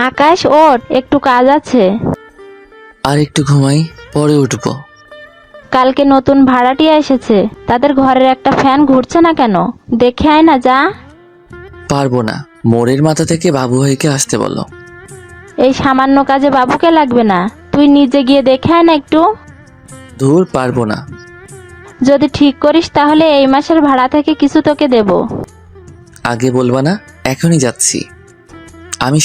আকাশ, ওঠ, একটু কাজ আছে। আর একটু ঘুমাই, পরে উঠবো। কালকে নতুন ভাড়াটিয়া এসেছে, তাদের ঘরের একটা ফ্যান ঘুরছে না কেন, দেখে আয় না যা। পারবো না, মোড়ের মাথা থেকে বাবু ভাইকে আসতে বলো। এই সামান্য কাজে বাবুকে লাগবে না, তুই নিজে গিয়ে দেখে আয় না একটু। ধুর, পারবো না। যদি ঠিক করিস তাহলে এই মাসের ভাড়া থেকে কিছু তোকে দেব। আগে বলবা না, এখনই যাচ্ছি। আমি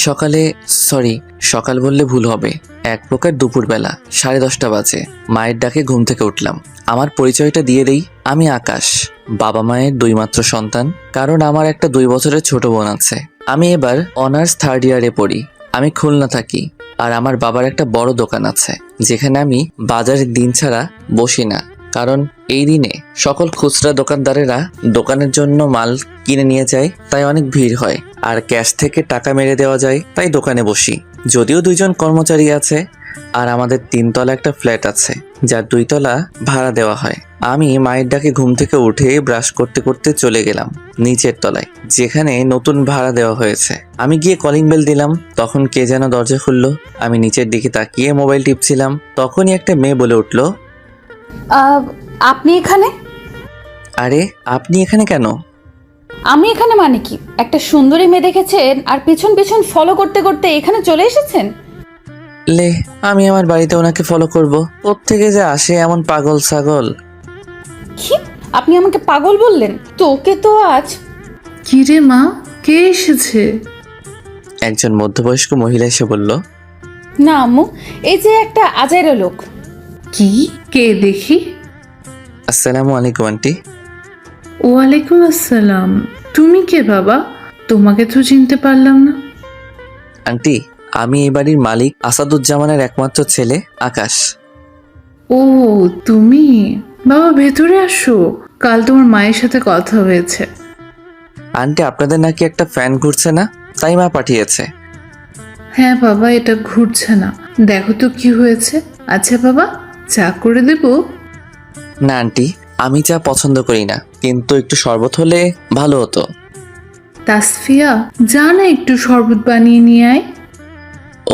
সরি, সকাল বললে ভুল হবে, এক প্রকার দুপুরবেলা 10:30 বাজে মায়ের ডাকে ঘুম থেকে উঠলাম। আমার পরিচয়টা দিয়ে দেই, আমি আকাশ, বাবা মায়ের দুই মাত্র সন্তান। কারণ আমার একটা 2 বছরের ছোট বোন আছে। আমি এবার অনার্স 3rd ইয়ারে পড়ি। আমি খুলনা থাকি, আর আমার বাবার একটা বড় দোকান আছে, যেখানে আমি বাজারের দিন ছাড়া বসি না। কারণ এই দিনে সকল খুচরা দোকানদারেরা দোকানের জন্য মাল কিনে নিয়ে যায়, তাই অনেক ভিড় হয়। আর ক্যাশ থেকে টাকা মেরে দেওয়া যায়, তাই দোকানে বসি। যদিও 2জন কর্মচারী আছে, আর আমাদের 3তলা একটা ফ্ল্যাট আছে, যার 2তলা ভাড়া দেওয়া হয়। আমি মায়ের ডাকে ঘুম থেকে উঠে ব্রাশ করতে করতে চলে গেলাম নিচের তলায়, যেখানে নতুন ভাড়া দেওয়া হয়েছে। আমি গিয়ে কলিং বেল দিলাম, তখন কে যেন দরজা খুললো। আমি নিচের দিকে তাকিয়ে মোবাইল টিপছিলাম, তখনই একটা মেয়ে বলে উঠলো, আপনি এখানে? আরে আপনি এখানে কেন? আমি এখানে মানে কি, একটা সুন্দরী মেয়ে দেখেছেন আর পিছন পিছন ফলো করতে করতে এখানে চলে এসেছেন? লে, আমি আমার বাড়িতে ওনাকে ফলো করব? কোত্থেকে যে আসে এমন পাগল ছাগল। কি, আপনি আমাকে পাগল বললেন? তোকে তো আজ। কিরে মা, কে এসেছে? একজন মধ্যবয়স্ক মহিলা এসে বলল, না আম্মু, এই যে একটা আজাইরা লোক। কি, কে দেখি? আসসালামু আলাইকুম আন্টি। ওয়ালাইকুম আসসালাম। তুমি কে বাবা? তোমাকে তো চিনতে পারলাম না। আন্টি, আমি এই বাড়ির মালিক আসাদুজ্জামানের একমাত্র ছেলে আকাশ। ও, তুমি? বাবা ভেতরে আসো, কাল তোমার মায়ের সাথে কথা হয়েছে। আন্টি, আপনাদের নাকি একটা ফ্যান ঘুরছে না, তাই মা পাঠিয়েছে। হ্যাঁ বাবা, এটা ঘুরছে না, দেখো তো কি হয়েছে। আচ্ছা বাবা, চা করে দেবো? না আন্টি, আমি চা পছন্দ করি না, কিন্তু একটু শরবত হলে ভালো হতো। তাসফিয়া, যা না একটু শরবত বানিয়ে নিয়ে আয়।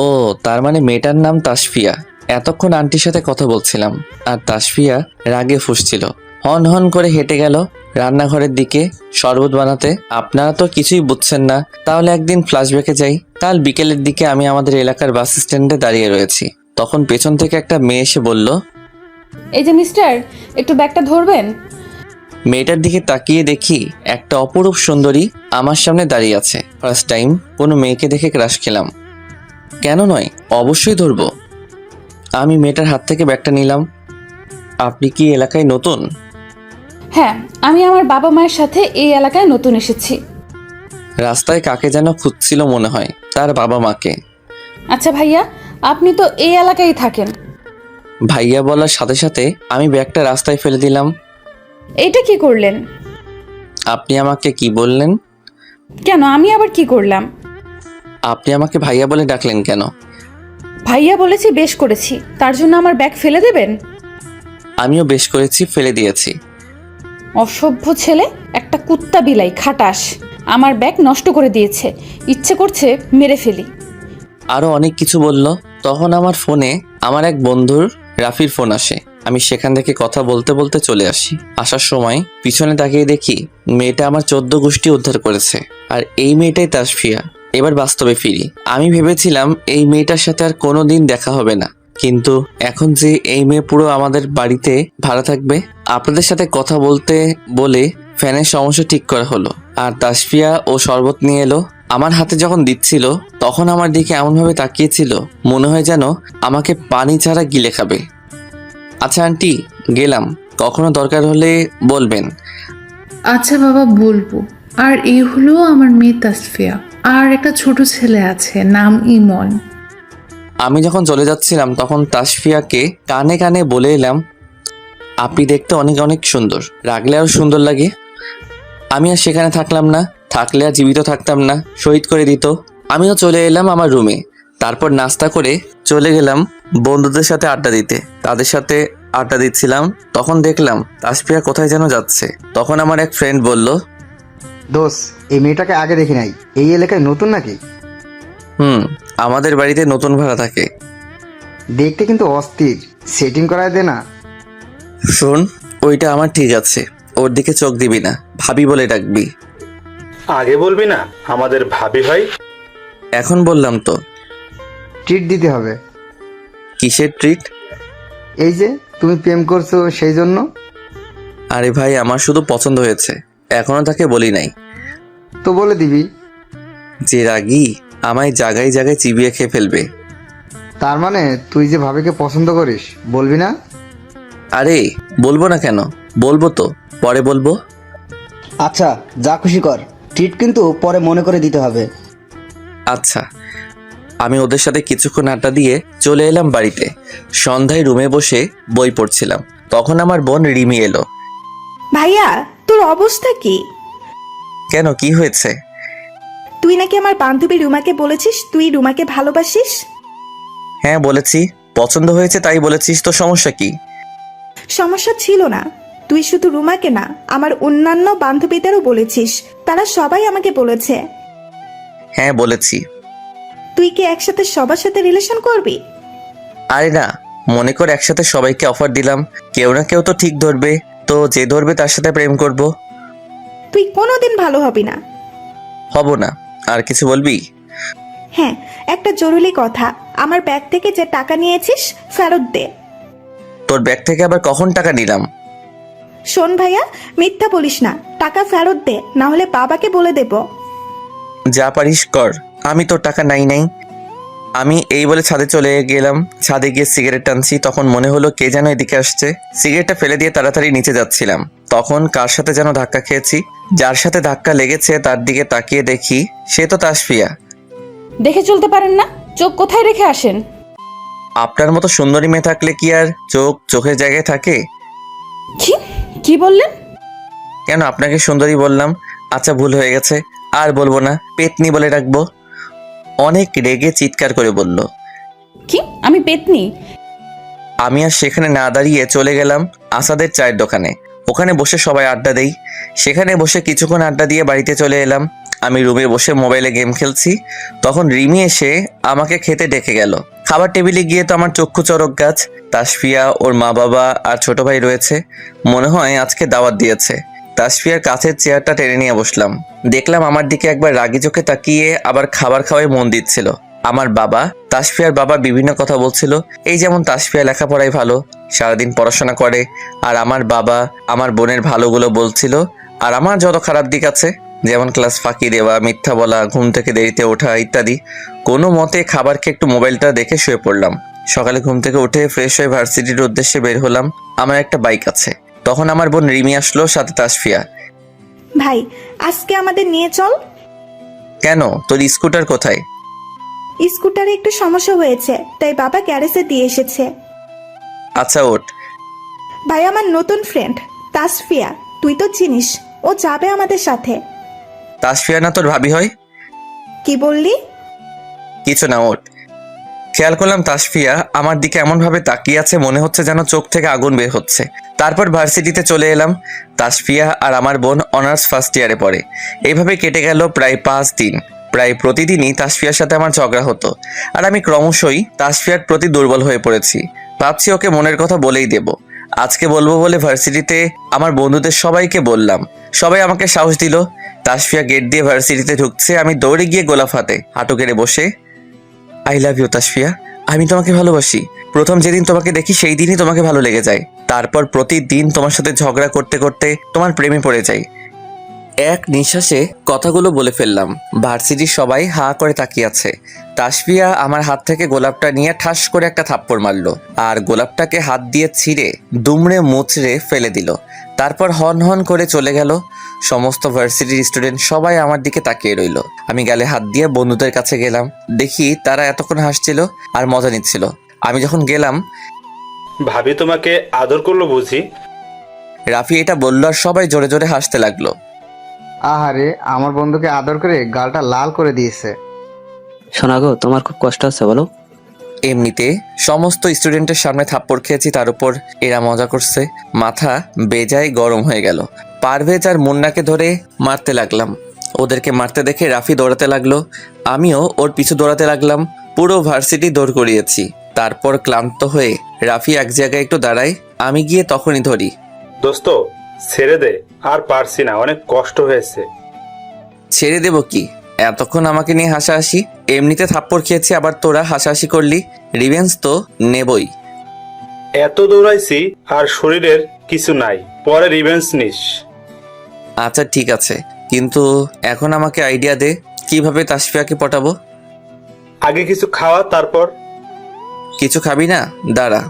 ও, তার মানে মেয়েটার নাম তাসফিয়া। এতক্ষণ আন্টির সাথে কথা বলছিলাম, আর তাসফিয়া রাগে ফুঁসছিল। হন হন করে হেঁটে গেল রান্নাঘরের দিকে শরবত বানাতে। আপনারা তো কিছুই বুঝছেন না, তাহলে একদিন ফ্ল্যাশব্যাকে যাই। কাল বিকেলের দিকে আমি আমাদের এলাকার বাস স্ট্যান্ডে দাঁড়িয়ে রয়েছি, তখন পেছন থেকে একটা মেয়ে এসে বলল, এই যে মিস্টার, একটু ব্যাগটা ধরবেন? মেয়েটার দিকে তাকিয়ে দেখি একটা অপরূপ সুন্দরী আমার সামনে দাঁড়িয়ে আছে। ফার্স্ট টাইম কোনো মেয়েকে দেখে ক্রাশ খেলাম। কেন নয়, অবশ্যই ধরবো। আমি মেয়েটার হাত থেকে ব্যাগটা নিলাম। আপনি কি এলাকায় নতুন? হ্যাঁ, আমি আমার বাবা মায়ের সাথে এই এলাকায় নতুন এসেছি। রাস্তায় কাকে যেন খুঁজছিল মনে হয়, তার বাবা মাকে। আচ্ছা ভাইয়া, আপনি তো এই এলাকায় থাকেন। ভাইয়া বলার সাথে সাথে আমি ব্যাগটা রাস্তায় ফেলে দিলাম। এইটা কি করলেন? আপনি আমাকে কি বললেন? কেন, আমি আবার কি করলাম? আপনি আমাকে ভাইয়া বলে ডাকলেন কেন? ভাইয়া বলেছি, বেশ করেছি, তার জন্য আমার ব্যাগ ফেলে দেবেন? আমিও বেশ করেছি, ফেলে দিয়েছি। অসভ্য ছেলে, একটা কুত্তা বিলাই খাটাস, আমার ব্যাগ নষ্ট করে দিয়েছে, ইচ্ছে করছে মেরে ফেলি। আরো অনেক কিছু বলল। তখন আমার ফোনে আমার এক বন্ধুর রাফির ফোন আসে। আমি সেখান থেকে কথা বলতে বলতে চলে আসি। আসার সময় পিছনে তাকিয়ে দেখি মেয়েটা আমার 14 গোষ্ঠী উদ্ধার করেছে, আর এই মেয়েটাই তাসফিয়া। এবার বাস্তবে ফিরি। আমি ভেবেছিলাম এই মেয়েটার সাথে আর কোনোদিন দেখা হবে না, কিন্তু এখন যে এই মেয়ে পুরো আমাদের বাড়িতে ভাড়া থাকবে। আপনাদের সাথে কথা বলতে বলে ফ্যানের সমস্যা ঠিক করা হলো, আর তাসফিয়া ও শরবত নিয়ে এলো। আমার হাতে যখন দিচ্ছিল তখন আমার দিকে এমনভাবে তাকিয়েছিল, মনে হয় যেন আমাকে পানি ছাড়া গিলে খাবে। আচ্ছা আন্টি, গেলাম, কখনো দরকার হলে বলবেন। আচ্ছা বাবা, বলবো। আর এই হলো আমার মেয়ে তাসফিয়া, আর একটা ছোট ছেলে আছে, নাম ইমন। আমি যখন চলে যাচ্ছিলাম তখন তাসফিয়াকে কানে কানে বলে এলাম, আপনি দেখতে অনেক অনেক সুন্দর, রাগলে আরো সুন্দর লাগে। আমি আর সেখানে থাকলাম না, থাকলে আর জীবিত থাকতাম না, শহীদ করে দিত। আমিও চলে এলাম আমার রুমে। তারপর নাস্তা করে চলে গেলাম বন্ধুদের সাথে আড্ডা দিতে। তাদের সাথে আড্ডা দিচ্ছিলাম, তখন দেখলাম তাসফিয়া কোথায় যেন যাচ্ছে। তখন আমার এক ফ্রেন্ড বলল, দোষ, এই মেয়েটাকে আগে দেখি নাই, এই এলাকায় নতুন নাকি? আমাদের বাড়িতে নতুন ভাড়া থাকে। দেখতে কিন্তু অস্থির, সেটিং করায় দে না। শোন, ওইটা আমার ঠিক আছে, ওর দিকে চোখ দিবি না, ভাবি বলে ডাকবি। আগে বলবি না আমাদের ভাবি ভাই? এখন বললাম তো। ট্রিট দিতে হবে। কিসের ট্রিট? এই যে তুমি প্রেম করছো সেই জন্য। আরে ভাই, আমার শুধু পছন্দ হয়েছে, এখনো তাকে বলি নাই। তো বলে দিবি। যে রাগী, আমায় জায়গায় জায়গায় চিবিয়ে খেয়ে ফেলবে। তার মানে তুই যে ভাবিকে পছন্দ করিস, বলবি না? আরে বলবো না কেন, বলবো তো, পরে বলবো। আচ্ছা, যা খুশি কর, ট্রিট কিন্তু পরে মনে করে দিতে হবে। আচ্ছা। আমি ওদের সাথে কিছুক্ষণ আড্ডা দিয়ে চলে এলাম বাড়িতে। সন্ধ্যায় রুমে বসে বই পড়ছিলাম, তখন আমার বোন রিমি এলো। ভাইয়া, তোর অবস্থা কি? কেন, কি হয়েছে? তুই নাকি আমার বান্ধবী রুমাকে বলেছিস তুই রুমাকে ভালোবাসিস। হ্যাঁ বলেছি, পছন্দ হয়েছে তাই বলেছিস, তো সমস্যা কি? সমস্যা ছিল না, তুই শুধু রুমাকে না আমার অন্যান্য বান্ধবীদেরও বলেছিস, তারা সবাই আমাকে বলেছে। হ্যাঁ বলেছি। তুই কি একসাথে সবার সাথে রিলেশন করবি? আরে না, মনে কর একসাথে সবাইকে অফার দিলাম, কেউ না কেউ তো ঠিক ধরবে, তো যে ধরবে তার সাথে প্রেম করব। তুই কোনোদিন ভালো হবি না। হব না। আর কিছু বলবি? হ্যাঁ, একটা জরুরি কথা, আমার ব্যাগ থেকে যে টাকা নিয়েছিস ফেরত দে। তোর ব্যাগ থেকে আবার কখন টাকা নিলাম? শোন ভাইয়া, মিথ্যা বলিস না, টাকা ফেরত দে, না হলে বাবাকে বলে দেব। যা পারিস কর, আমি তোর টাকা নাই। আমি এই বলে ছাদে চলে গেলাম। ছাদে গিয়ে সিগারেট টানছি, তখন মনে হলো কে যেন এদিকে আসছে। সিগারেটটা ফেলে দিয়ে তাড়াতাড়ি নিচে যাচ্ছিলাম, তখন কার সাথে যেন ধাক্কা খেয়েছি। যার সাথে ধাক্কা লেগেছে তার দিকে তাকিয়ে দেখি সে তো তাসফিয়া। দেখে চলতে পারেন না? চোখ কোথায় রেখে আসেন? আপনার মতো সুন্দরী মেয়ে থাকলে কি আর চোখের জায়গায় থাকে? কি কি বললেন? কেন, আপনাকে সুন্দরী বললাম। আচ্ছা, ভুল হয়ে গেছে, আর বলবো না, পেতনি বলে রাখবো। অনেক রেগে চিৎকার করে বলল। কি আমি পেতনি? আমি আর সেখানে না দাঁড়িয়ে চলে গেলাম আসাদের চায়ের দোকানে। ওখানে বসে সবাই আড্ডা দেই। সেখানে বসে কিছুক্ষণ আড্ডা দিয়ে বাড়িতে চলে এলাম। আমি রুমে বসে মোবাইলে গেম খেলছি, তখন রিমি এসে আমাকে খেতে ডেকে গেল। খাবার টেবিলে গিয়ে তো আমার চক্ষু চড়ক গাছ। তাসফিয়া, ওর মা বাবা আর ছোট ভাই রয়েছে, মনে হয় আজকে দাওয়াত দিয়েছে। তাসফিয়ার কাছের চেয়ারটা টেনে নিয়ে বসলাম। দেখলাম আমার দিকে একবার রাগি চোখে তাকিয়ে আবার খাবার খাওয়ায় মন দিচ্ছিল। আমার বাবা, তাসফিয়ার বাবা বিভিন্ন কথা বলছিল, এই যেমন তাসফিয়া লেখাপড়ায় ভালো, সারাদিন পড়াশোনা করে, আর আমার বাবা আমার বোনের ভালোগুলো বলছিল, আর আমার যত খারাপ দিক আছে, যেমন ক্লাস ফাঁকি দেওয়া, মিথ্যা বলা, ঘুম থেকে দেরিতে ওঠা ইত্যাদি। কোনো মতে খাবার খেয়ে একটু মোবাইলটা দেখে শুয়ে পড়লাম। সকালে ঘুম থেকে উঠে ফ্রেশ হয়ে ভার্সিটির উদ্দেশ্যে বের হলাম। আমার একটা বাইক আছে। তখন আমার বোন রিমি আসলো, সাথে তাসফিয়া। ভাই, আজকে আমাদের নিয়ে চল। কেন, তোর স্কুটার কোথায়? স্কুটারে একটু সমস্যা হয়েছে, তাই বাবা গ্যারেজে দিয়ে এসেছে। আচ্ছা ওঠ। ভাই, আমার নতুন ফ্রেন্ড তাসফিয়া, তুই তো চিনিস, ও যাবে আমাদের সাথে। তাসফিয়া না তোর ভাবি হয়? কি বললি? কিছু না, ওঠ। খেয়াল করলাম তাসফিয়া আমার দিকে এমনভাবে তাকিয়ে আছে, মনে হচ্ছে যেন চোখ থেকে আগুন বের হচ্ছে। তারপর ভার্সিটিতে চলে এলাম। তাসফিয়া আর আমার বোন অনার্স ফার্স্ট ইয়ারে পড়ে। এইভাবে কেটে গেল প্রায় 5 দিন। প্রায় প্রতিদিনই তাসফিয়ার সাথে আমার ঝগড়া হতো, আর আমি ক্রমশই তাসফিয়ার প্রতি দুর্বল হয়ে পড়েছি। ভাবছি ওকে মনের কথা বলেই দেব। আজকে বলবো বলে ভার্সিটিতে আমার বন্ধুদের সবাইকে বললাম। সবাই আমাকে সাহস দিল। তাসফিয়া গেট দিয়ে ভার্সিটিতে ঢুকছে, আমি দৌড়ে গিয়ে গোলাপ হাতে হাঁটু কেড়ে বসে, আই লাভ ইউ তাসফিয়া, আমি তোমাকে ভালোবাসি। প্রথম যেদিন তোমাকে দেখি সেই দিনই তোমাকে ভালো লেগে যায়। তারপর প্রতিদিন তোমার সাথে ঝগড়া করতে করতে তোমার প্রেমে পড়ে যাই। এক নিঃশ্বাসে কথাগুলো বলে ফেললাম। ভার্সিটির সবাই হা করে তাকিয়ে আছে। তাসফিয়া আমার হাত থেকে গোলাপটা নিয়ে ঠাস করে একটা থাপ্পড় মারলো, আর গোলাপটাকে হাত দিয়ে ছিঁড়ে দুমড়ে মুচড়ে ফেলে দিল। তারপর হন হন করে চলে গেল। সমস্ত ভার্সিটির স্টুডেন্ট সবাই আমার দিকে তাকিয়ে রইল। আমি গালে হাত দিয়ে বন্ধুদের কাছে গেলাম। দেখি তারা এতক্ষণ হাসছিল আর মজা নিচ্ছিল। আমি যখন গেলাম, ভাবি তোমাকে আদর করলো বুঝি? রাফি এটা বলল, আর সবাই জোরে জোরে হাসতে লাগলো। আহারে, আমার বন্ধুকে আদর করে গালটা লাল করে দিয়েছে। শোনা গো, তোমার খুব কষ্ট হচ্ছে বলো? এমনিতে সমস্ত স্টুডেন্টের সামনে থাপ্পড় খেয়েছি, তার উপর এরা মজা করছে। মাথা বেজায় গরম হয়ে গেল। পারভেজ আর মুন্নাকে ধরে মারতে লাগলাম। ওদেরকে মারতে দেখে রাফি দৌড়াতে লাগলো, আমিও ওর পিছু দৌড়াতে লাগলাম। পুরো ভার্সিটি দৌড় করিয়েছি। তারপর ক্লান্ত হয়ে রাফি এক জায়গায় একটু দাঁড়ায়, আমি গিয়ে তখনই ধরি। দোস্ত ছেড়ে দে, আর পারছি না, অনেক কষ্ট হয়েছে। ছেড়ে দেব কি, এতক্ষণ আমাকে নিয়ে হাসাহাসি, এমনিতে থাপ্পড় খেয়েছি, আবার তোরা হাসাহাসি করলি, রিভেঞ্জ তো নেবই। এত দৌড়াইছি আর শরীরের কিছু নাই, পরে রিভেঞ্জ নিস। আচ্ছা ঠিক আছে, কিন্তু এখন আমাকে আইডিয়া দে কিভাবে তাসফিয়াকে পটাবো। আগে কিছু খাওয়া, তারপর। কিছু খাবি না? দাঁড়া।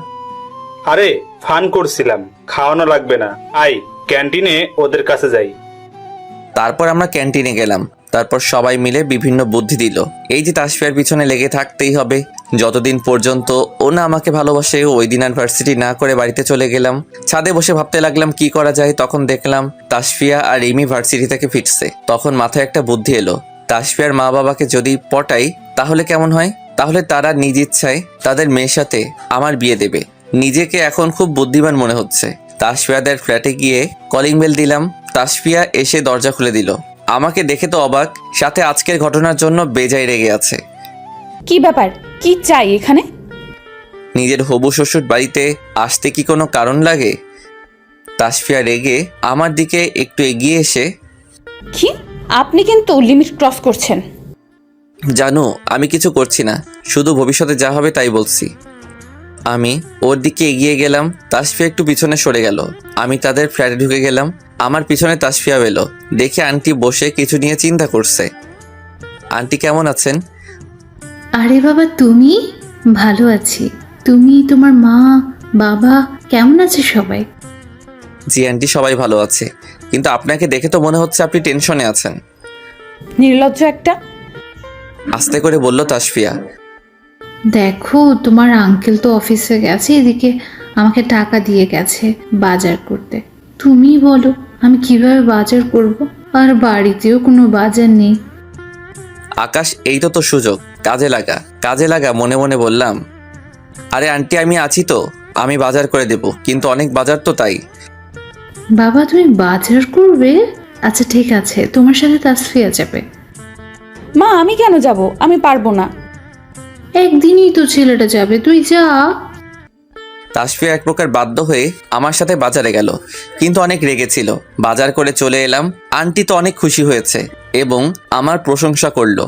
আরে ফান করছিলাম, খাওয়ানো লাগবে না, আই ক্যান্টিনে ওদের কাছে যাই। তারপর আমরা ক্যান্টিনে গেলাম। তারপর সবাই মিলে বিভিন্ন বুদ্ধি দিল। এই যে তাসফিয়ার পিছনে লেগে থাকতেই হবে যতদিন পর্যন্ত ও না আমাকে ভালোবাসে। ওই দিন আর ভার্সিটি না করে বাড়িতে চলে গেলাম। ছাদে বসে ভাবতে লাগলাম কি করা যায়। তখন দেখলাম তাসফিয়া আর রিমি ভার্সিটি থেকে ফিরছে। তখন মাথায় একটা বুদ্ধি এলো, তাসফিয়ার মা বাবাকে যদি পটাই তাহলে কেমন হয়? তাহলে তারা নিজ ইচ্ছায় তাদের মেয়ের সাথে আমার বিয়ে দেবে। নিজেকে এখন খুব বুদ্ধিমান মনে হচ্ছে। তাসফিয়াদের ফ্ল্যাটে গিয়ে কলিং বেল দিলাম। তাসফিয়া এসে দরজা খুলে দিল। আমাকে দেখে তো অবাক, সাথে আজকের ঘটনার জন্য বেজায় রেগে আছে। কি ব্যাপার, কি চাই এখানে? নিজের হবু শ্বশুর বাড়িতে আসতে কি কোনো কারণ লাগে? তাসফিয়া রেগে আমার দিকে একটু এগিয়ে এসে, কি, আপনি কিন্তু লিমিট ক্রস করছেন। জানো আমি কিছু করছি না, শুধু ভবিষ্যতে যা হবে তাই বলছি। আমি ওর দিকে এগিয়ে গেলাম। তাসফিয়া একটু পিছনে সরে গেল। আমি তাদের ফ্ল্যাটে ঢুকে গেলাম। আমার পিছনে তাসফিয়া এলো। দেখে আন্টি বসে কিছু নিয়ে চিন্তা করছে। আন্টি কেমন আছেন? আরে বাবা, তুমি? ভালো আছি। তুমি, তোমার মা, বাবা কেমন আছে সবাই? জি আন্টি, সবাই ভালো আছে, কিন্তু আপনাকে দেখে তো মনে হচ্ছে আপনি টেনশনে আছেন। নির্লজ্জ একটা। আস্তে করে বলল তাসফিয়া। দেখো, তোমার আঙ্কেল তো অফিসে গেছে, এদিকে আমাকে টাকা দিয়ে গেছে বাজার করতে। তুমি বলো আমি কিভাবে বাজার করব? আর বাড়িতেও কোনো বাজার নেই। আকাশ, এই তো তোর সুযোগ, কাজে লাগা, কাজে লাগা। মনে মনে বললাম, আরে আন্টি আমি আছি তো, আমি বাজার করে দেব, কিন্তু অনেক বাজার তো তাই। বাবা, তুমি বাজার করবে? আচ্ছা ঠিক আছে, তোমার সাথে তাসফিয়া যাবে। মা, আমি কেন যাব? আমি পারবো না। একদিনই তো ছেলেটা যাবে, তুই যা। তাসফিয়া এক প্রকার বাধ্য হয়ে আমার সাথে বাজারে গেল, কিন্তু অনেক রেগেছিল। বাজার করে চলে এলাম। আন্টি তো অনেক খুশি হয়েছে এবং আমার প্রশংসা করলো,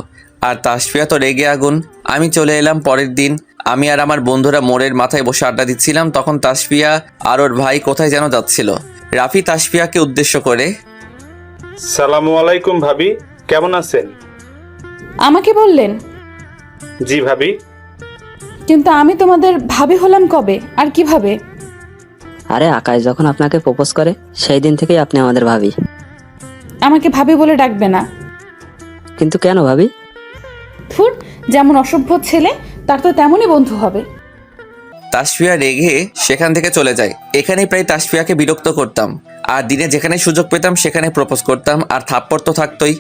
আর তাসফিয়া তো রেগে আগুন। আমি চলে এলাম পরের দিন। আমি আর আমার বন্ধুরা মোড়ের মাথায় বসে আড্ডা দিচ্ছিলাম। তখন তাসফিয়া আর ওর ভাই কোথায় যেন যাচ্ছিল। রাফি তাসফিয়াকে উদ্দেশ্য করে, সালামু আলাইকুম ভাবি, কেমন আছেন? আমাকে বললেন? জি ভাবি। কিন্তু আমি তোমাদের ভাবি হলাম কবে আর কিভাবে? আরে আকাশ যখন আপনাকে প্রপোজ করে সেই দিন থেকেই আপনি আমাদের ভাবি। আমাকে ভাবি বলে ডাকবে না। কিন্তু কেন ভাবি? ধুর, যেমন অসভ্য ছেলে তার তো তেমনই বন্ধু হবে। তাসফিয়া রেগে সেখান থেকে চলে যায়। এখানেই প্রায় তাসফিয়াকে বিরক্ত করতাম, আর দিনে যেখানে সুযোগ পেতাম সেখানে প্রপোজ করতাম, আর থাপ্পড় তো থাকতোই।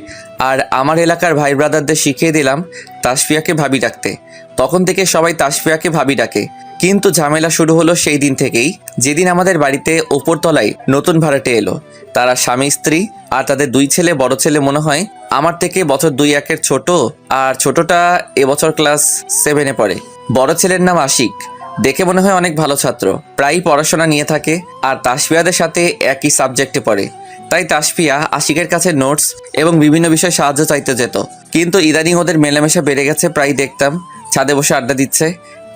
আর আমার এলাকার ভাই ব্রাদারদের শিখিয়ে দিলাম তাসফিয়াকে ভাবি ডাকতে। তখন থেকে সবাই তাসফিয়াকে ভাবি ডাকে। কিন্তু ঝামেলা শুরু হলো সেই দিন থেকেই, যেদিন আমাদের বাড়িতে ওপরতলায় নতুন ভাড়াটে এলো। তারা স্বামী স্ত্রী, আর তাদের দুই ছেলে। বড় ছেলে মনে হয় আমার থেকে বছর 2-1 ছোট, আর ছোটটা এবছর ক্লাস 7-এ পড়ে। বড় ছেলের নাম আশিক, দেখে মনে হয় অনেক ভালো ছাত্র, প্রায়ই পড়াশোনা নিয়ে থাকে, আর তাসফিয়াদের সাথে একই সাবজেক্টে পড়ে। তাই তাসফিয়া আশিকের কাছে নোটস এবং বিভিন্ন বিষয়ে সাহায্য চাইতে যেত। কিন্তু ইদানিং ওদের মেলামেশা বেড়ে গেছে। প্রায় দেখতাম ছাদে বসে আড্ডা দিচ্ছে,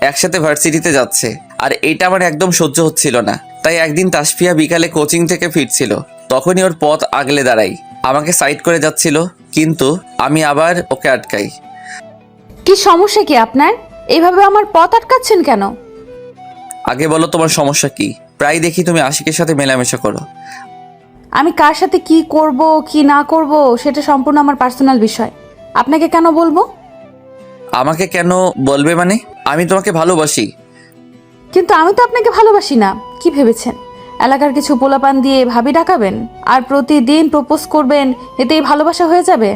একসাথে ভার্সিটিতে যাচ্ছে, আর এটা আমার একদম সহ্য হচ্ছিল না। তাই একদিন তাসফিয়া বিকালে কোচিং থেকে ফিরছিল, তখনই ওর পথ আগলে দাঁড়াই। আমাকে সাইড করে যাচ্ছিল, কিন্তু আমি আবার ওকে আটকাই। কি সমস্যা কি আপনার? এইভাবে আমার পথ আটকাচ্ছেন কেন? আগে বলো তোমার সমস্যা কি? প্রায় দেখি তুমি আশিকের সাথে মেলামেশা করো। আমি কার সাথে কি করব কি না করব সেটা সম্পূর্ণ আমার পার্সোনাল বিষয়। আপনাকে কেন বলবো? আমাকে কেন বলবে মানে? আমি তোমাকে ভালোবাসি। কিন্তু আমি তো আপনাকে ভালোবাসি না। কি ভেবেছেন এলাকার কিছু পোলাপান দিয়ে ভাবি ডাকাবেন আর প্রতিদিন প্রপোজ করবেন, এতেই ভালোবাসা হয়ে যাবে?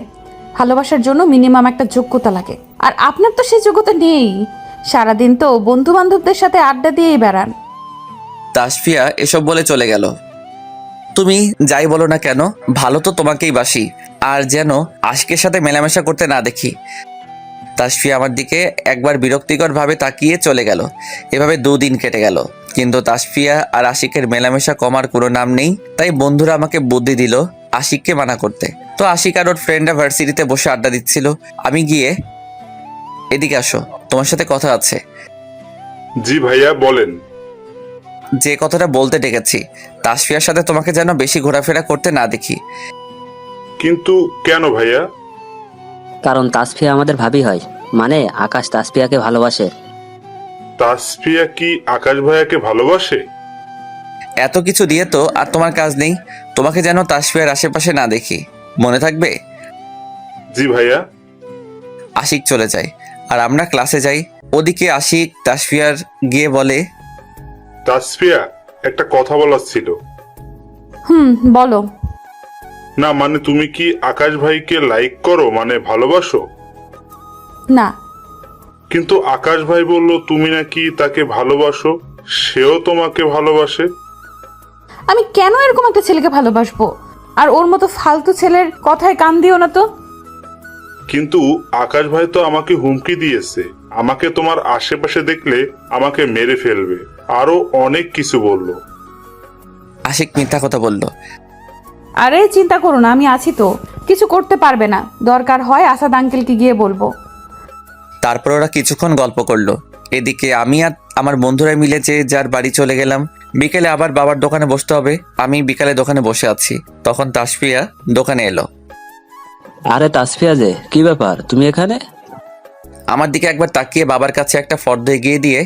ভালোবাসার জন্য মিনিমাম একটা যোগ্যতা লাগে, আর আপনার তো সেই যোগ্যতা নেই। সারাদিন তো বন্ধু বান্ধবদের সাথে আড্ডা দিয়েই বেড়ান। তাসফিয়া এসব বলে চলে গেল। তুমি যাই বলো না কেন, ভালো তো তোমাকেই বাসি, আর যেন আশিকের সাথে মেলামেশা করতে না দেখি। তাসফিয়া আমার দিকে একবার বিরক্তিকরভাবে তাকিয়ে চলে গেল। এভাবে 2 দিন কেটে গেল, কিন্তু তাসফিয়া আর আশিকের মেলামেশা কমার কোনো নাম নেই। তাই বন্ধুরা আমাকে বুদ্ধি দিল আশিককে মানা করতে। তো আশিক আর ওর ফ্রেন্ডরা ভার্সিটিতে বসে আড্ডা দিচ্ছিল। আমি গিয়ে, এদিকে আসো, তোমার সাথে কথা আছে। জি ভাইয়া বলেন। যে কথাটা বলতে ডেকেছি, তাসফিয়ার সাথে তোমাকে যেন বেশি ঘোরাফেরা করতে না দেখি। কিন্তু কেন ভাইয়া? কারণ তাসফিয়া আমাদের ভাবি হয়, মানে আকাশ তাসফিয়াকে ভালোবাসে। তাসফিয়া কি আকাশ ভাইয়াকে ভালোবাসে? এত কিছু দিয়ে তো আর তোমার কাজ নেই। তোমাকে যেন তাসফিয়ার আশেপাশে না দেখি, মনে থাকবে? জি ভাইয়া। আশিক চলে যায় আর আমরা ক্লাসে যাই। ওদিকে আশিক তাসফিয়ার গিয়ে বলে, তাসফিয়া একটা কথা বলার ছিল। বলো। না মানে তুমি কি আকাশ ভাইকে লাইক করো, মানে ভালোবাসো? না। কিন্তু আকাশ ভাই বলল তুমি নাকি তাকে ভালোবাসো, সেও তোমাকে ভালোবাসে। আমি কেন এরকম একটা ছেলেকে ভালোবাসবো? আর ওর মতো ফালতু ছেলের কথায় কান দিও না তো। কিন্তু আকাশ ভাই তো আমাকে হুমকি দিয়েছে, আমাকে তোমার আশেপাশে দেখলে আমাকে মেরে ফেলবে, আরো অনেক কিছু বলল। আশিক মিথ্যা কথা বলল। আরে চিন্তা করো না, আমি আছি তো, কিছু করতে পারবে না। দরকার হয় আসাদ আঙ্কেলকে গিয়ে বলবো। তারপর ওরা কিছুক্ষণ গল্প করলো। এদিকে আমি আর আমার বন্ধুরা মিলে যে যার বাড়ি চলে গেলাম। বিকেলে আবার বাবার দোকানে বসতে হবে। আমি বিকালে দোকানে বসে আছি, তখন তাসফিয়া দোকানে এলো। আরে তাসফিয়া যে, কি ব্যাপার তুমি এখানে? আমার দিকে একবার তাকিয়ে বাবার কাছে একটা ফর্দ এগিয়ে দিয়ে,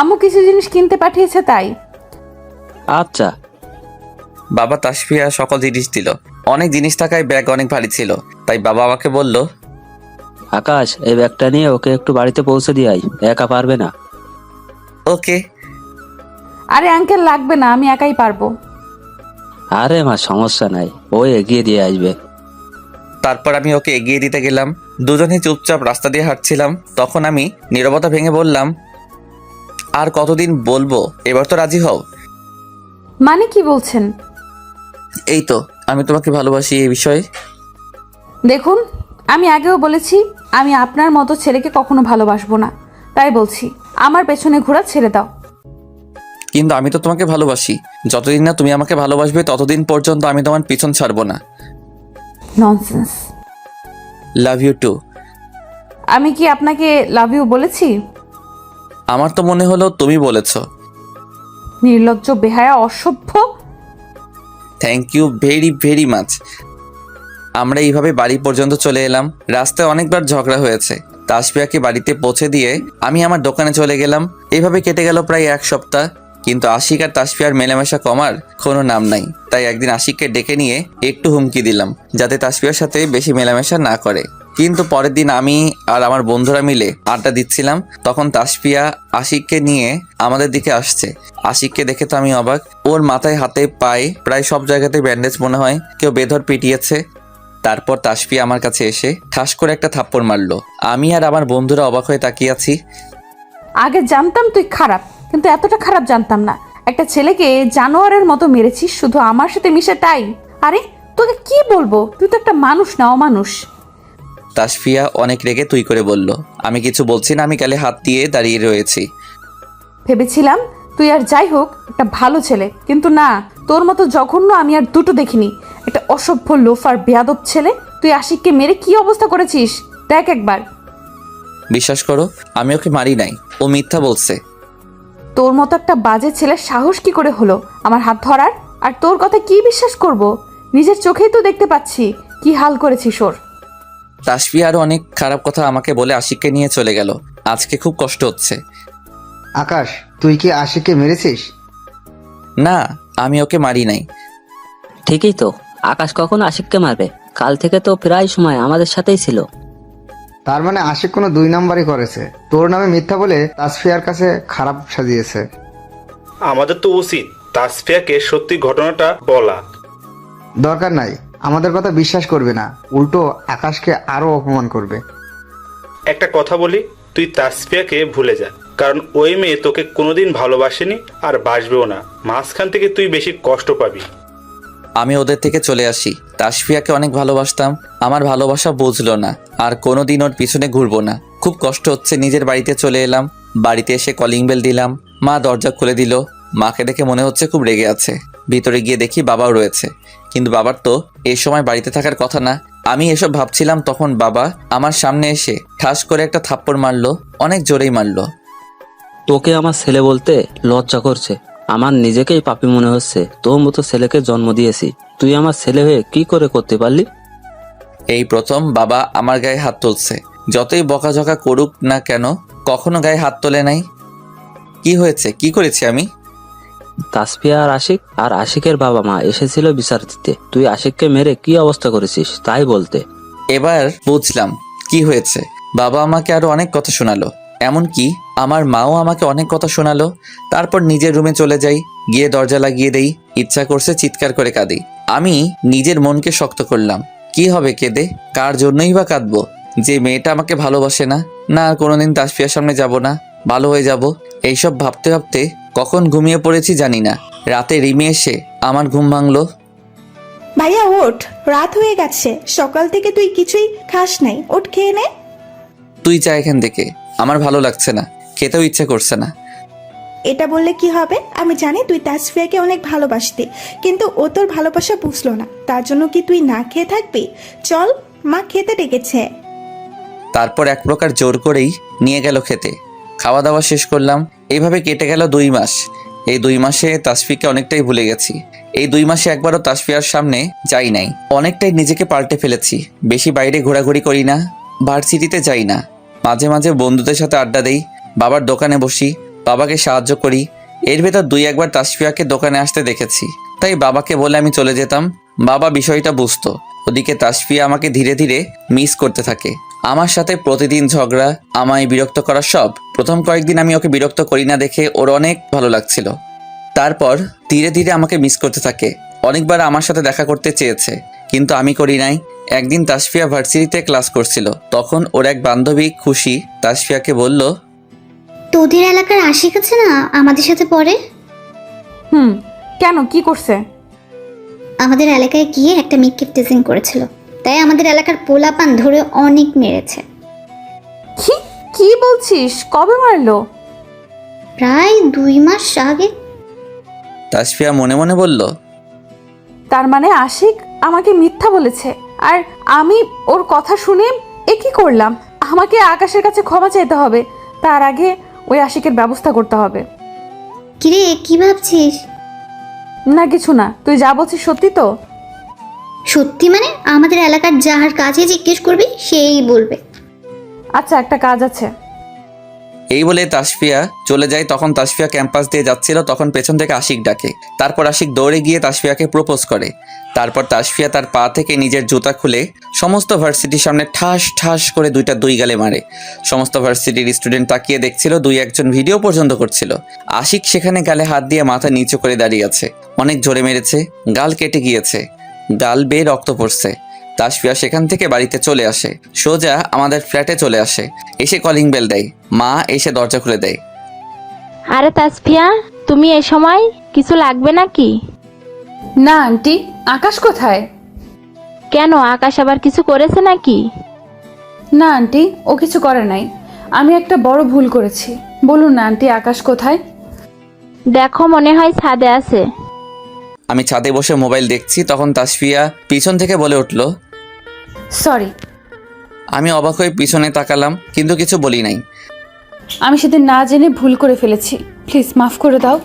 আম্মু কিছু জিনিস কিনতে পাঠিয়েছে তাই। আচ্ছা। বাবা তাসফিয়া সকল জিনিস দিল। অনেক জিনিস থাকায় ব্যাগ অনেক ভারী ছিল, তাই বাবা আমাকে বলল, আকাশ এই ব্যাগটা নিয়ে ওকে একটু বাড়িতে পৌঁছে দিয়ে আয়, একা পারবে না। ওকে। আরে আঙ্কেল লাগবে না, আমি একাই পারবো। আরে মা সমস্যা নাই, ও এগিয়ে দিয়ে আসবে। তারপর আমি ওকে এগিয়ে দিতে গেলাম। দুজনেই চুপচাপ রাস্তা দিয়ে হাঁটছিলাম। তখন আমি নীরবতা ভেঙে বললাম, আর কতদিন বলবো, এবার তো রাজি হও। মানে কি বলছেন? এই তো, আমি তোমাকে ভালোবাসি এই বিষয়ে। দেখুন, আমি আগেও বলেছি আমি আপনার মতো ছেলেকে কখনো ভালোবাসবো না। তাই বলছি, আমার পেছনে ঘোরা ছেড়ে দাও। কিন্তু আমি তো তোমাকে ভালোবাসি। যতদিন না তুমি আমাকে ভালোবাসবে ততদিন পর্যন্ত আমি তোমার পিছন ছাড়বো না। ননসেন্স। Love you too. আমি কি আপনাকে লাভ ইউ বলেছি? আমার তো মনে হলো তুমি বলেছো। নির্লজ্জ, বেহায়া, অসভ্য। Thank you very very much. আমরা এইভাবে বাড়ি পর্যন্ত চলে এলাম। রাস্তায় অনেকবার ঝগড়া হয়েছে। তাসফিয়াকে বাড়িতে পৌঁছে দিয়ে আমি আমার দোকানে চলে গেলাম। এইভাবে কেটে গেল প্রায় 1 সপ্তাহ। কিন্তু আশিক আর তাসফিয়ার মেলামেশা কমার কোনো নাম নাই। তাই একদিন আশিককে ডেকে নিয়ে একটু হুমকি দিলাম যাতে তাসফিয়ার সাথে বেশি মেলামেশা না করে। কিন্তু পরের দিন আমি আর আমার বন্ধুরা মিলে আড্ডা দিচ্ছিলাম, তখন তাসফিয়া আশিককে নিয়ে আমাদের দিকে আসছে। আশিককে দেখে তো আমি অবাক। ওর মাথায়, হাতে, পায়ে প্রায় সব জায়গাতে ব্যান্ডেজ, মনে হয় কেউ বেধড় পিটিয়েছে। তারপর তাসফিয়া আমার কাছে এসে ঠাস করে একটা থাপ্পড় মারলো। আমি আর আমার বন্ধুরা অবাক হয়ে তাকিয়ে আছি। আগে জানতাম তুই খারাপ, কিন্তু এতটা খারাপ জানতাম না। একটা ছেলেকে জানোয়ারের মতো মেরেছিস শুধু আমার সাথে মিশে, তাই? আরে তোকে কি বলবো, তুই তো একটা মানুষ না, অমানুষ। তাসফিয়া অনেক রেগে তুই করে বলল। আমি কিছু বলছি না, আমি গালে হাত দিয়ে দাঁড়িয়ে রয়েছি। ভেবেছিলাম তুই আর যাই হোক একটা ভালো ছেলে, কিন্তু না, তোর মতো জঘন্য আমি আর দুটো দেখিনি। একটা অসভ্য, লোফার, বেয়াদব ছেলে। তুই আশিককে মেরে কি অবস্থা করেছিস দেখ একবার। বিশ্বাস করো, আমি ওকে মারি নাই, ও মিথ্যা বলছে। তোর মতো একটা বাজে ছেলের সাহস কি করে হলো আমার হাত ধরার? আর তোর কথা কি বিশ্বাস করব? নিজের চোখেই তো দেখতে পাচ্ছি কি হাল করেছিস ওর। তাসফিয়া আরো অনেক খারাপ কথা আমাকে বলে আশিককে নিয়ে চলে গেল। আজকে খুব কষ্ট হচ্ছে। আকাশ, তুই কি আশিককে মেরেছিস? না, আমি ওকে মারি নাই। ঠিকই তো, আকাশ কখন আশিককে মারবে? কাল থেকে তো প্রায় সময় আমাদের সাথেই ছিল। তার মানে আশিক কোনো 2 নাম্বারই করেছে, তোর নামে মিথ্যা বলে তাসফিয়ার কাছে খারাপ সাজিয়েছে। আমাদের তো উচিত তাসফিয়াকে সত্যি ঘটনাটা বলা। দরকার নাই, আমাদের কথা বিশ্বাস করবে না, উল্টো আকাশকে আরো অপমান করবে। একটা কথা বলি, তুই তাসফিয়াকে ভুলে যা, কারণ ওই মেয়ে তোকে কোনোদিন ভালোবাসেনি আর বাসবেও না। মাঝখান থেকে তুই বেশি কষ্ট পাবি। আমি ওদের থেকে চলে আসি। তাসফিয়াকে অনেক ভালোবাসতাম, আমার ভালোবাসা বুঝলো না, আর কোনোদিন ওর পিছনে ঘুরবো না। খুব কষ্ট হচ্ছে, নিজের বাড়িতে চলে এলাম। বাড়িতে এসে কলিং বেল দিলাম, মা দরজা খুলে দিল। মাকে দেখে মনে হচ্ছে খুব রেগে আছে। ভিতরে গিয়ে দেখি বাবাও রয়েছে, কিন্তু বাবার তো এই সময় বাড়িতে থাকার কথা না। আমি এসব ভাবছিলাম, তখন বাবা আমার সামনে এসে ঠাস করে একটা থাপ্পড় মারলো, অনেক জোরেই মারলো। তোকে আমার ছেলে বলতে লজ্জা করছে। আমার নিজেকেই পাপী মনে হচ্ছে, তোর মতো ছেলেকে জন্ম দিয়েছি। তুই আমার ছেলে হয়ে কি করে করতে পারলি? এই প্রথম বাবা আমার গায়ে হাত তুলছে। যতই বকাঝকা করুক না কেন, কখনো গায়ে হাত তোলে নাই। কি হয়েছে, কি করেছি আমি? তাসফিয়া আর আশিকের বাবা মা এসেছিল বিচার দিতে। তুই আশিককে মেরে কি অবস্থা করেছিস তাই বলতে। এবার বুঝলাম কি হয়েছে। বাবা আমাকে আরো অনেক কথা শোনালো, এমনকি আমার মাও আমাকে অনেক কথা শোনালো। তারপর নিজের রুমে চলে যাই, গিয়ে দরজা লাগিয়ে দেই। ইচ্ছা করছে চিৎকার করে কাঁদি। আমি নিজের মনকে শক্ত করলাম। কি হবে কেঁদে, কার জন্যই বা কাঁদবো? যে মেয়েটা আমাকে ভালোবাসে না, না আর কোনোদিন তাসফিয়ার সামনে যাব না, ভালো হয়ে যাব। এইসব ভাবতে ভাবতে কখন ঘুমিয়ে পড়েছি জানি না। রাতে রিমি এসে আমার ঘুম ভাঙলো। ভাইয়া ওঠ, রাত হয়ে গেছে, সকাল থেকে তুই কিছুই খাস নাই, ওঠ খেয়ে নে। তুই যা এখান থেকে, আমার ভালো লাগছে না, খেতেও ইচ্ছে করছে না। এটা বললে কি হবে? আমি জানি তুই তাসফিয়াকে অনেক ভালোবাসতি, কিন্তু ও তোর ভালোবাসা বুঝলো না। তার জন্য কি তুই না খেয়ে থাকবি? চল, মা খেতে ডেকেছে। তারপর এক প্রকার জোর করেই নিয়ে গেল খেতে। খাওয়া দাওয়া শেষ করলাম। এইভাবে কেটে গেল 2 মাস। এই 2 মাসে তাসফিয়াকে অনেকটাই ভুলে গেছি। এই 2 মাসে একবারও তাসফিয়ার সামনে যাই নাই। অনেকটাই নিজেকে পাল্টে ফেলেছি। বেশি বাইরে ঘোরাঘুরি করি না, ভার্সিটিতে যাই না। মাঝে মাঝে বন্ধুদের সাথে আড্ডা দেই, বাবার দোকানে বসি, বাবাকে সাহায্য করি। এর ভেতর 2-1 বার তাসফিয়াকে দোকানে আসতে দেখেছি, তাই বাবাকে বলে আমি চলে যেতাম। বাবা বিষয়টা বুঝতো। ওদিকে তাসফিয়া আমাকে ধীরে ধীরে মিস করতে থাকে। আমার সাথে প্রতিদিন ঝগড়া, আমায় বিরক্ত করা সব। প্রথম কয়েকদিন আমি ওকে বিরক্ত করি না দেখে ওর অনেক ভালো লাগছিল। তারপর ধীরে ধীরে আমাকে মিস করতে থাকে। অনেকবার আমার সাথে দেখা করতে চেয়েছে, কিন্তু আমি করি নাই। একদিন তাসফিয়া ভার্সিটিতে ক্লাস করছিল, তখন ওর এক বান্ধবী খুশি তাসফিয়াকে বলল, তোদের এলাকার আশিক আছে না, আমাদের সাথে পড়ে? কেন, কি করছে? আমাদের এলাকায় গিয়ে একটা মেয়েকে টিজিং করেছিল, তাই আমাদের এলাকার পোলাপান ধরে অনেক মেরেছে। কি কি বলছিস? কবে মারলো? প্রায় 2 মাস আগে। তাসফিয়া মনে মনে বলল, তার মানে আশিক আমাকে মিথ্যা বলেছে, আর আমি ওর কথা শুনে এ কি করলাম? আমাকে আকাশের কাছে ক্ষমা চাইতে হবে, তার আগে ওই আশিকের ব্যবস্থা করতে হবে। কিরে, কি ভাবছিস? না কিছু না, তুই যা বলছিস সত্যি তো? সত্যি মানে আমাদের এলাকার যাহার কাছে জিজ্ঞেস করবি সেই বলবে। আচ্ছা, একটা কাজ আছে। এই বলে তাসফিয়া চলে যায়। তখন তাসফিয়া ক্যাম্পাস দিয়ে যাচ্ছিল, তখন পেছন থেকে আশিক ডাকে। তারপর আশিক দৌড়ে গিয়ে তাসফিয়াকে প্রপোজ করে। তারপর তাসফিয়া তার পা থেকে নিজের জুতা খুলে সমস্ত ভার্সিটির সামনে ঠাস ঠাস করে 2টা 2 গালে মারে। সমস্ত ভার্সিটির স্টুডেন্ট তাকিয়ে দেখছিল, 2-1 জন ভিডিও পর্যন্ত করছিল। আশিক সেখানে গালে হাত দিয়ে মাথা নিচু করে দাঁড়িয়ে আছে। অনেক জোরে মেরেছে, গাল কেটে গিয়েছে, গাল বেয়ে রক্ত পড়ছে। তাসফিয়া সেখান থেকে বাড়িতে চলে আসে, সোজা আমাদের ফ্ল্যাটে চলে আসে। এসে কলিং বেল দেয়, মা এসে দরজা খুলে দেয়। আরে তাসফিয়া, তুমি এই সময় কিছু লাগবে নাকি? না আন্টি, আকাশ কোথায়? কেন, আকাশ আবার কিছু করেছে নাকি? না আন্টি, ও কিছু করে নাই। আমি একটা বড় ভুল করেছি। বলুন না আন্টি, আকাশ কোথায়? দেখো, মনে হয় ছাদে আছে। আমি ছাদে বসে মোবাইল দেখছি, তখন তাসফিয়া পিছন থেকে বলে উঠল। সরি। আমি অবাক হয়ে পিছনে তাকালাম, কিন্তু কিছু বলি নাই। আমি সেদিন না জেনে ভুল করে ফেলেছি, প্লিজ মাফ করে দাও।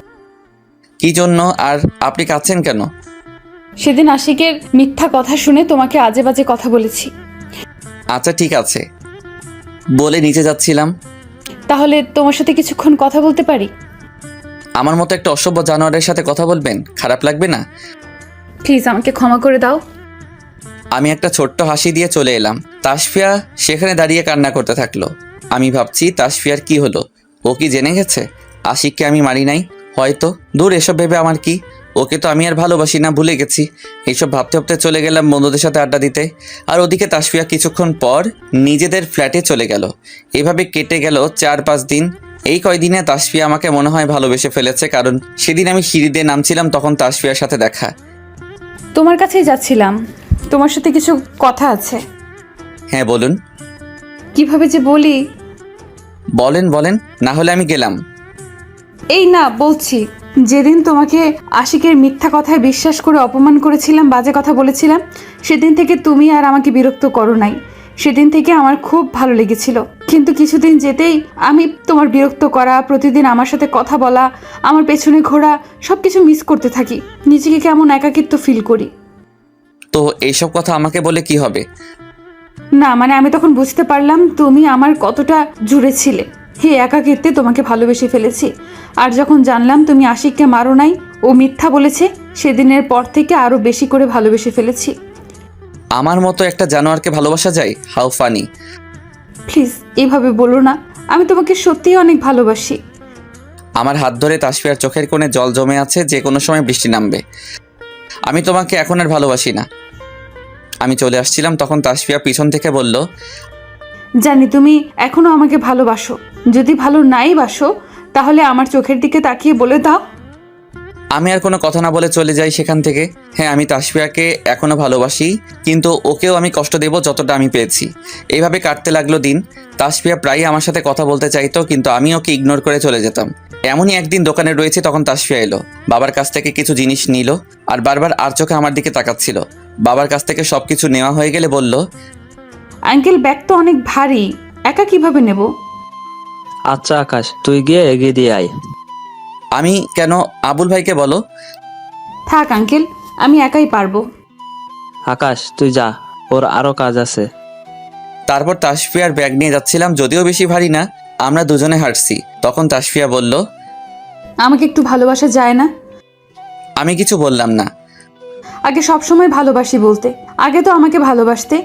কি জন্য, আর আপনি কাঁদছেন কেন? সেদিন আশিকের মিথ্যা কথা শুনে তোমাকে আজে বাজে কথা বলেছি। আচ্ছা ঠিক আছে, বলে নিচে যাচ্ছিলাম। তাহলে তোমার সাথে কিছুক্ষণ কথা বলতে পারি? আমার মতো একটা অসভ্য জানোয়ারের সাথে কথা বলবেন? খারাপ লাগবে না? প্লিজ আমাকে ক্ষমা করে দাও। আমি একটা ছোট্ট হাসি দিয়ে চলে এলাম। তাসফিয়া সেখানে দাঁড়িয়ে কান্না করতে থাকলো। আমি ভাবছি তাসফিয়ার কি হলো, ও কি জেনে গেছে আশিককে আমি মারি নাই? হয়তো। দূর, এসব ভেবে আমার কি, ওকে তো আমি আর ভালোবাসি না, ভুলে গেছি। এইসব ভাবতে ভাবতে চলে গেলাম বন্ধুদের সাথে আড্ডা দিতে। আর ওদিকে তাসফিয়া কিছুক্ষণ পর নিজেদের ফ্ল্যাটে চলে গেল। এভাবে কেটে গেল 4-5 দিন। এই কয়দিনে তাসফিয়া আমাকে মনে হয় ভালোবেসে ফেলেছে, কারণ সেদিন আমি সিঁড়ি দিয়ে নামছিলাম, তখন তাসফিয়ার সাথে দেখা। তোমার কাছেই যাচ্ছিলাম, তোমার সাথে কিছু কথা আছে। হ্যাঁ বলুন। কিভাবে যে বলি। বলেন বলেন, না হলে আমি গেলাম। এই না, বলছি, যেদিন তোমাকে আশিকের মিথ্যা কথায় বিশ্বাস করে অপমান করেছিলাম, বাজে কথা বলেছিলাম, সেদিন থেকে তুমি আর আমাকে বিরক্ত করো নাই। সেদিন থেকে আমার খুব ভালো লেগেছিল, কিন্তু কিছুদিন যেতেই আমি তোমার বিরক্ত করা, প্রতিদিন আমার সাথে কথা বলা, আমার পেছনে ঘোরা, সব কিছু মিস করতে থাকি। নিজেকে কেমন একাকিত্ব ফিল করি। তো এইসব কথা আমাকে বলে কি হবে? না মানে আমি তখন বুঝতে পারলাম তুমি আমার কতটা জুড়ে ছিলে। হে একাকিত্বে তোমাকে ভালোবেসে ফেলেছি। আর যখন জানলাম তুমি আশিককে মারো নাই, ও মিথ্যা বলেছে, সেদিনের পর থেকে আরো বেশি করে ভালোবেসে ফেলেছি। আমার মতো একটা জানোয়ারকে ভালোবাসা যায়? How funny. প্লিজ এইভাবে বলো না, আমি তোমাকে সত্যিই অনেক ভালোবাসি। আমার হাত ধরে তাসফিয়ার চোখের কোণে জল জমে আছে, যে কোনো সময় বৃষ্টি নামবে। আমি তোমাকে এখন আর ভালোবাসি না। আমি চলে আসছিলাম, তখন তাসফিয়া পিছন থেকে বলল, জানি তুমি এখনো আমাকে ভালোবাসো। যদি ভালো নাই বাসো, তাহলে আমার চোখের দিকে তাকিয়ে বলে দাও। আমি আর কোনো কথা না বলে চলে যাই সেখান থেকে। হ্যাঁ, আমি তাসফিয়াকে এখনো ভালোবাসি, কিন্তু ওকেও আমি কষ্ট দেব যতটা আমি পেয়েছি। এইভাবে কাটতে লাগলো দিন। তাসফিয়া প্রায়ই আমার সাথে কথা বলতে চাইতো, কিন্তু আমি ওকে ইগনোর করে চলে যেতাম। এমনই একদিন দোকানে রয়েছে, তখন তাসফিয়া এলো, বাবার কাছ থেকে কিছু জিনিস নিল, আর বারবার আর চোখে আমার দিকে তাকাচ্ছিল। বাবার কাছ থেকে সব কিছু নেওয়া হয়ে গেলে বলল, আঙ্কেল, ব্যাগ তো অনেক ভারী, একা কিভাবে নেব? আচ্ছা আকাশ, তুই গিয়ে এগিয়ে দিয়ে আয়। আমি কেন? আবুল ভাইকে বলো। থাক আঙ্কেল, আমি একাই পারবো। আকাশ তুই যা, ওর আরো কাজ আছে। তারপর তাসফিয়ার ব্যাগ নিয়ে যাচ্ছিলাম, যদিও বেশি ভারী না। আমরা দুজনে হাঁটছি, তখন তাসফিয়া বলল, আমাকে একটু ভালোবাসা যায় না? আমি কিছু বললাম না। আগে সবসময় ভালোবাসি বলতে, আগে তো আমাকে ভালোবাসতে।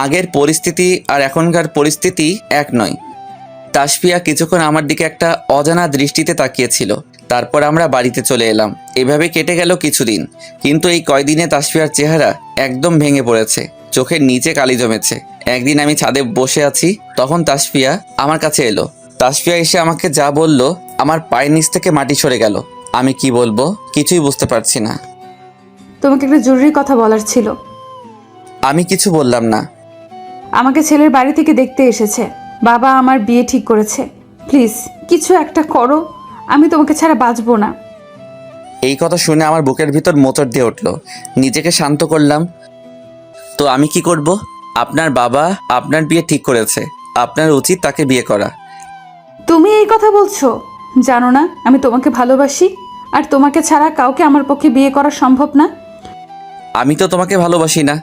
আগের পরিস্থিতি আর এখনকার পরিস্থিতি এক নয়। তাসফিয়া কিছুক্ষণ আমার দিকে একটা অজানা দৃষ্টিতে তাকিয়েছিল। তারপর আমরা বাড়িতে চলে এলাম। এভাবে কেটে গেল কিছুদিন, কিন্তু এই কয়দিনে তাসফিয়ার চেহারা একদম ভেঙে পড়েছে, চোখের নিচে কালি জমেছে। একদিন আমি ছাদে বসে আছি, তখন তাসফিয়া আমার কাছে এলো। তাসফিয়া এসে আমাকে যা বলল, আমার পায়ের নিচ থেকে মাটি সরে গেল। আমি কি বলবো কিছুই বুঝতে পারছি না। তোমাকে একটা জরুরি কথা বলার ছিল। আমি কিছু বললাম না। আমাকে ছেলের বাড়ি থেকে দেখতে এসেছে, বাবা আমার বিয়ে ঠিক করেছে। প্লিজ কিছু একটা করো, আমি তোমাকে ছাড়া বাঁচবো না। এই কথা শুনে আমার বুকের ভিতর মোচড় দিয়ে উঠল। নিজেকে শান্ত করলাম। তো আমি কি করব? আপনার বাবা আপনার বিয়ে ঠিক করেছে, আপনার উচিত তাকে বিয়ে করা। তুমি এই কথা বলছো? জানো না আমি তোমাকে ভালোবাসি, আর তোমাকে ছাড়া কাউকে আমার পক্ষে বিয়ে করা সম্ভব না। আমি তো তোমাকে ভালোবাসি না।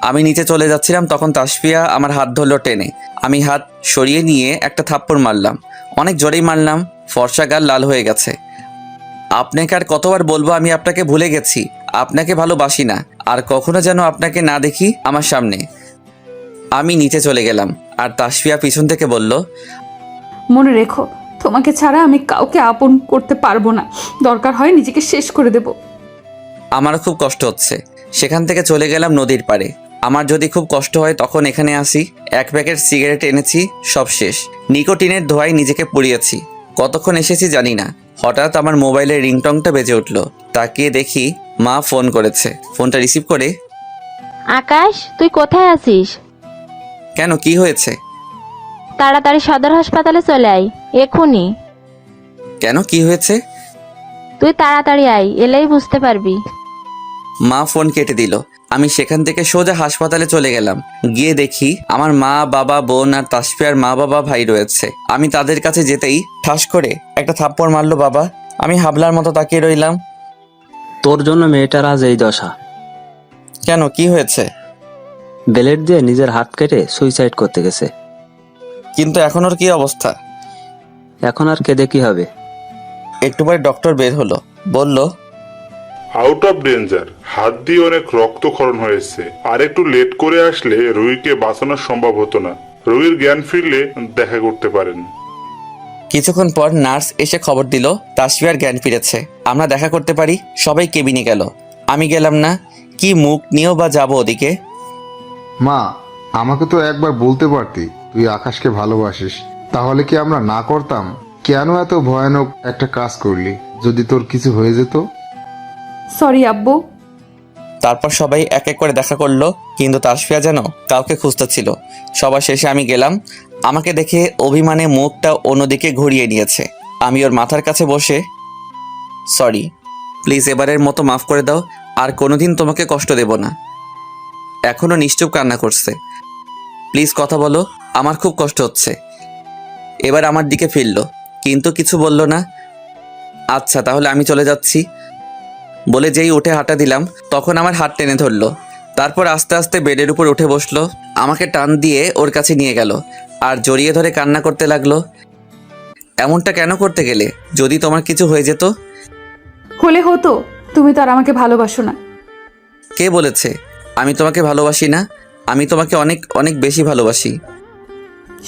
আমি নিচে চলে যাচ্ছিলাম, তখন তাসফিয়া আমার হাত ধরলো টেনে। আমি হাত সরিয়ে নিয়ে একটা থাপ্পড় মারলাম, অনেক জোরেই মারলাম। ফর্সা গাল লাল হয়ে গেছে। আপনাকে আর কতবার বলবো আমি আপনাকে ভুলে গেছি, আপনাকে ভালোবাসি না, আর কখনো যেন আপনাকে না দেখি আমার সামনে। আমি নিচে চলে গেলাম, আর তাসফিয়া পিছন থেকে বলল, মনে রেখো, তোমাকে ছাড়া আমি কাউকে আপন করতে পারবো না, দরকার হয় নিজেকে শেষ করে দেব। আমারও খুব কষ্ট হচ্ছে। সেখান থেকে চলে গেলাম নদীর পাড়ে। আমার যদি খুব কষ্ট হয় তখন এখানে আসি। এক প্যাকেট সিগারেট এনেছি, সব শেষ। নিকোটিনের ধোঁয়ায় নিজেকে পুড়িয়েছি। কতক্ষণ এসেছি জানি না। হঠাৎ আমার মোবাইলের রিংটংটা বেজে উঠল। তাকিয়ে দেখি মা ফোন করেছে। ফোনটা রিসিভ করে, আকাশ, তুই কোথায় আছিস? কেন, কি হয়েছে? তাড়াতাড়ি সদর হাসপাতালে চলে আয়, এক্ষুনি। কেন, কি হয়েছে? তুই তাড়াতাড়ি আয়, এলেই বুঝতে পারবি। মা ফোন কেটে দিল। আমি সেখান থেকে সোজা হাসপাতালে চলে গেলাম। গিয়ে দেখি আমার মা, বাবা, বোন আর তাসফিয়ার মা, বাবা, ভাই রয়েছে। আমি তাদের কাছে যেতেই ঠাস করে একটা থাপ্পড় মারলো বাবা। আমি হাবলার মতো তাকিয়ে রইলাম। তোর জন্য মেয়েটার আজ এই দশা। কেন, কি হয়েছে? ব্লেড দিয়ে নিজের হাত কেটে সুইসাইড করতে গেছে। কিন্তু এখন ওর কি অবস্থা? এখন আর কেঁদে কি হবে? একটু পরে ডক্টর বের হলো, বলল, আউট অফ ডেঞ্জার, হাত দিয়ে অনেক রক্তক্ষরণ হয়েছে, আর একটু লেট করে আসলে রোগীকে বাঁচানো সম্ভব হতো না। রোগীর জ্ঞান ফিরলে দেখা করতে পারেন। কিছুক্ষণ পর নার্স এসে খবর দিল তাসফিয়ার জ্ঞান ফিরেছে, আমরা দেখা করতে পারি। সবাই কেবিনে গেল, আমি গেলাম না। কি মুখ নিয়েও বা যাবো ওদিকে? মা, আমাকে তো একবার বলতে পারতি তুই আকাশকে ভালোবাসিস, তাহলে কি আমরা না করতাম? কেন এত ভয়ানক একটা কাজ করলি? যদি তোর কিছু হয়ে যেত? সরি আব্বু, তারপর সবাই এক এক করে দেখা করলো, কিন্তু তাসফিয়া যেন কাউকে খুঁজতেছিল। সবার শেষে আমি গেলাম। আমাকে দেখে অভিমানে মুখটা অন্যদিকে ঘুরিয়ে নিয়েছে। আমি ওর মাথার কাছে বসে, সরি, প্লিজ এবারের মতো মাফ করে দাও, আর কোনোদিন তোমাকে কষ্ট দেব না। এখনও নিশ্চুপ কান্না করছে। প্লিজ কথা বলো, আমার খুব কষ্ট হচ্ছে। এবার আমার দিকে ফিরলো, কিন্তু কিছু বলল না। আচ্ছা তাহলে আমি চলে যাচ্ছি বলে যেই উঠে হাঁটা দিলাম, তখন আমার হাত টেনে ধরলো। তারপর আস্তে আস্তে বেডের উপর উঠে বসলো, আমাকে টান দিয়ে ওর কাছে নিয়ে গেল আর জড়িয়ে ধরে কান্না করতে লাগলো। এমনটা কেন করতে গেলে? যদি তোমার কিছু হয়ে যেত? হলে হতো, তুমি তো আর আমাকে ভালোবাসো না। কে বলেছে আমি তোমাকে ভালোবাসি না? আমি তোমাকে অনেক অনেক বেশি ভালোবাসি।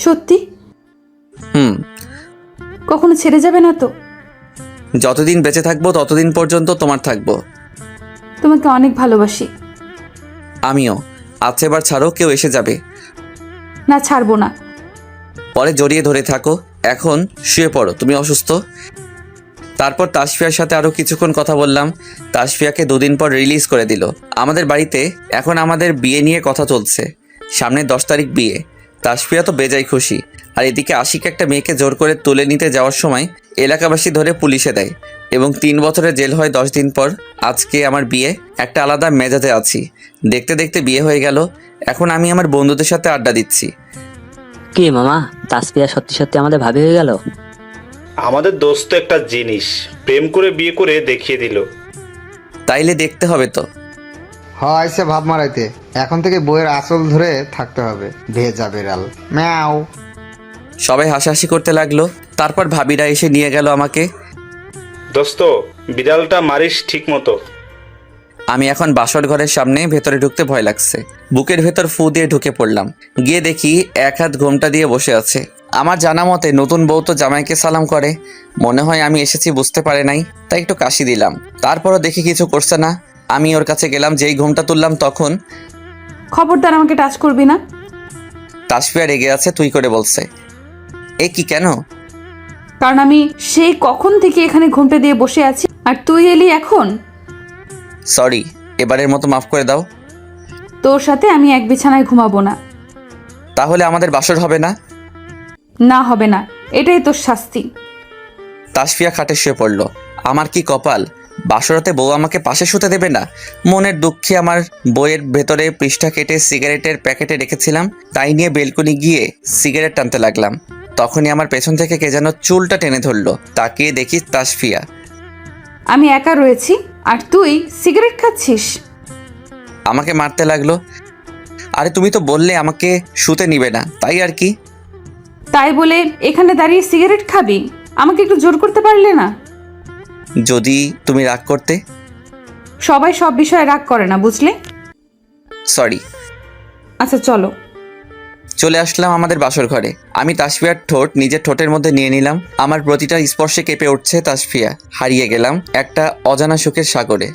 সত্যি? হুম। কখনো ছেড়ে যাবে না তো? যতদিন বেঁচে থাকবো ততদিন পর্যন্ত তোমার থাকবো। তোমাকে অনেক ভালোবাসি। আমিও। আচ্ছা এবার ছাড়ো, কেউ এসে যাবে। না, ছাড়বো না। পরে জড়িয়ে ধরে থাকো, এখন শুয়ে পড়ো, তুমি অসুস্থ। তারপর তাসফিয়ার সাথে আরও কিছুক্ষণ কথা বললাম। তাসফিয়াকে 2 দিন পর রিলিজ করে দিল। আমাদের বাড়িতে এখন আমাদের বিয়ে নিয়ে কথা চলছে। সামনে 10 তারিখ বিয়ে। তাসফিয়া তো বেজায় খুশি। আর এদিকে আশিক একটা মেয়েকে জোর করে তুলে নিতে যাওয়ার সময় এলাকাবাসী ধরে পুলিশে দেয় এবং 3 বছরের জেল হয় 10 দিন পর। আজকে আমার বিয়ে, একটা আলাদা মেজাজে আছি। দেখতে দেখতে বিয়ে হয়ে গেল। এখন আমি আমার বন্ধুদের সাথে আড্ডা দিচ্ছি। কি মামা, তাসফিয়া সত্যি সত্যি আমাদের ভাবি হয়ে গেল? আমাদের দোস্ত একটা জিনিস, প্রেম করে বিয়ে করে দেখিয়ে দিল। তাইলে দেখতে হবে তো। হয় সে ভাব মারাইতে, এখন থেকে বইয়ের আসল ধরে থাকতে হবে। ভেজা বেড়াল ম্যাও। সবাই হাসাহাসি করতে লাগলো। তারপর ভাবিরা এসে নিয়ে গেল আমাকে। দোস্ত, বিড়ালটা মারিস ঠিক মতো। আমি এখন বাসর ঘরের সামনে, ভেতরে ঢুকতে ভয় লাগছে। বুকের ভেতর ফু দিয়ে ঢুকে পড়লাম। গিয়ে দেখি এক হাত ঘোমটা দিয়ে বসে আছে। আমার জানা মতে নতুন বউ তো জামাইকে সালাম করে। মনে হয় আমি এসেছি বুঝতে পারে নাই, তাই একটু কাশি দিলাম। তারপরও দেখি কিছু করছে না। আমি ওর কাছে গেলাম, যেই ঘোমটা তুললাম তখন খবরদার আমাকে টাচ করবি না। তাসফিয়া রেগে আছে, তুই করে বলছে। এ কি, কেন? কারণ আমি সেই কখন থেকে এখানে ঘুমটে দিয়ে বসে আছি, আর তুই এলি এখন। সরি, এবারের মতো মাফ করে দাও। তোর সাথে আমি এক বিছানায় ঘুমাবো না। তাহলে আমাদের বাসর হবে না? না, হবে না, এটাই তোর শাস্তি। তাসফিয়া খাটে শুয়ে পড়ল। আমার কি কপাল, বাসরাতে বউ আমাকে পাশে শুতে দেবে না। মনের দুঃখে আমার বইয়ের ভেতরে পৃষ্ঠা কেটে সিগারেটের প্যাকেটে রেখেছিলাম, তাই নিয়ে বেলকনি গিয়ে সিগারেট টানতে লাগলাম। তখনই আমার পেছন থেকে কে যেন চুলটা টেনে ধরলো। তাকিয়ে দেখি তাসফিয়া। আমি একা রয়েছি আর তুই সিগারেট খাচ্ছিস। আমাকে মারতে লাগলো। আরে তুমি তো বললে আমাকে শুতে নিবে না, তাই আর কি। তাই বলে এখানে দাঁড়িয়ে সিগারেট খাবি? আমাকে একটু জোর করতে পারলে না? যদি তুমি রাগ করতে। সবাই সব বিষয়ে রাগ করে না, বুঝলে? সরি। আচ্ছা চলো। চলে আসলাম আমাদের বাসর ঘরে। আমি তাসফিয়ার ঠোঁট নিজের ঠোঁটের মধ্যে নিয়ে নিলাম। আমার প্রতিটা স্পর্শে কেঁপে উঠছে তাসফিয়া। হারিয়ে গেলাম একটা অজানা সুখের সাগরে।